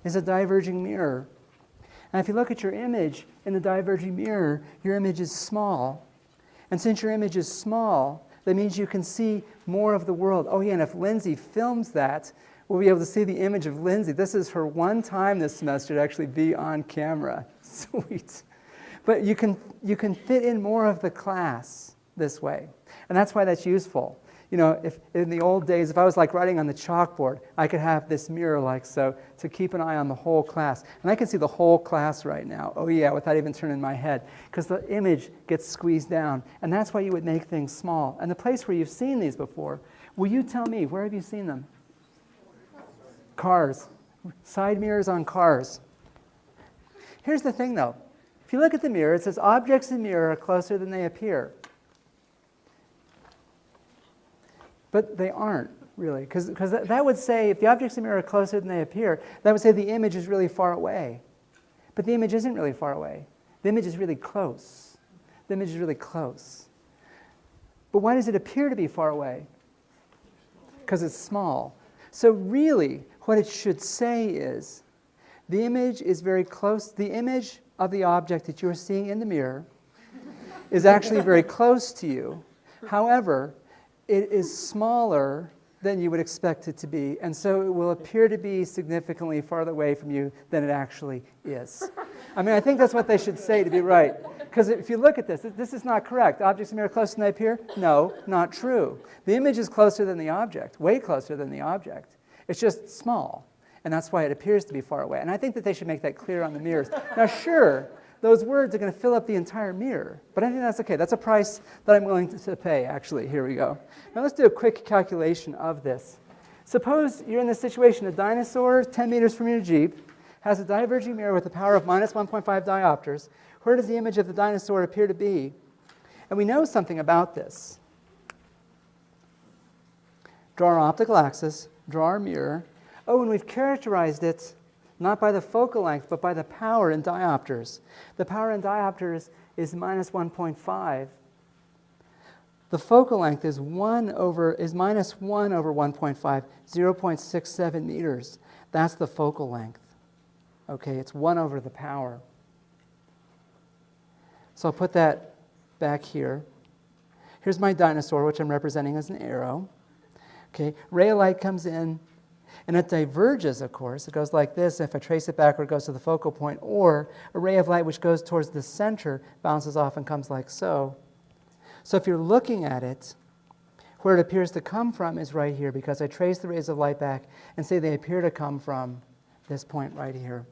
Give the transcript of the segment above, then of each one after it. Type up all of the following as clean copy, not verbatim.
is a diverging mirror. And if you look at your image in the diverging mirror, your image is small. And since your image is small, that means you can see more of the world. Oh yeah, and if Lindsay films that, we'll be able to see the image of Lindsay. This is her one time this semester to actually be on camera. Sweet. But you can fit in more of the class this way. And that's why that's useful. You know, if in the old days, if I was like writing on the chalkboard, I could have this mirror like so to keep an eye on the whole class. And I can see the whole class right now. Oh yeah, without even turning my head. Because the image gets squeezed down. And that's why you would make things small. And the place where you've seen these before, will you tell me, where have you seen them? Cars. Side mirrors on cars. Here's the thing though. If you look at the mirror, it says objects in the mirror are closer than they appear. But they aren't, really. Because that would say, if the objects in the mirror are closer than they appear, that would say the image is really far away. But the image isn't really far away. The image is really close. The image is really close. But why does it appear to be far away? Because it's small. So really, what it should say is, the image is very close. The image of the object that you are seeing in the mirror is actually very close to you. However, it is smaller than you would expect it to be, and so it will appear to be significantly farther away from you than it actually is. I mean, I think that's what they should say to be right. Because if you look at this, this is not correct. Objects in the mirror closer than they appear? No, not true. The image is closer than the object, way closer than the object. It's just small, and that's why it appears to be far away. And I think that they should make that clear on the mirrors. Now, sure, those words are going to fill up the entire mirror. But I think that's okay. That's a price that I'm willing to pay, actually. Here we go. Now let's do a quick calculation of this. Suppose you're in this situation. A dinosaur 10 meters from your Jeep has a diverging mirror with a power of minus 1.5 diopters. Where does the image of the dinosaur appear to be? And we know something about this. Draw our optical axis. Draw our mirror. Oh, and we've characterized it not by the focal length, but by the power in diopters. The power in diopters is minus 1.5. The focal length is minus 1 over 1.5, 0.67 meters. That's the focal length. Okay, it's 1 over the power. So I'll put that back here. Here's my dinosaur, which I'm representing as an arrow. Okay, ray of light comes in. And it diverges, of course. It goes like this. If I trace it backward, it goes to the focal point. Or a ray of light which goes towards the center bounces off and comes like so. So if you're looking at it, where it appears to come from is right here, because I trace the rays of light back and say they appear to come from this point right here.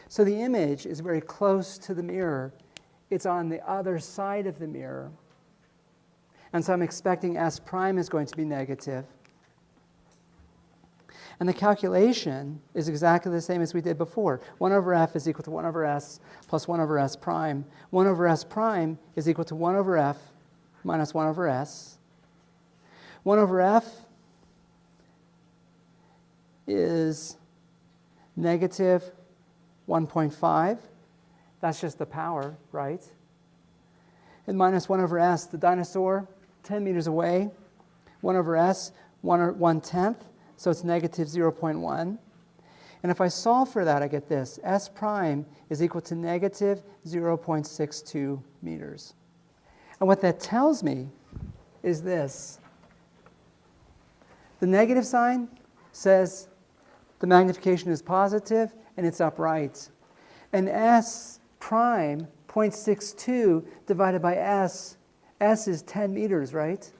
So the image is very close to the mirror. It's on the other side of the mirror. And so I'm expecting S prime is going to be negative. And the calculation is exactly the same as we did before. 1 over f is equal to 1 over s plus 1 over s prime. 1 over s prime is equal to 1 over f minus 1 over s. 1 over f is negative 1.5. That's just the power, right? And minus 1 over s, the dinosaur, 10 meters away. 1 over s, 1/10. So it's negative 0.1. And if I solve for that, I get this. S prime is equal to negative 0.62 meters. And what that tells me is this. The negative sign says the magnification is positive and it's upright. And S prime, 0.62 divided by S is 10 meters, right?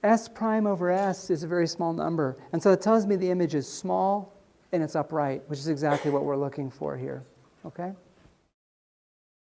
S prime over S is a very small number. And so it tells me the image is small and it's upright, which is exactly what we're looking for here. Okay?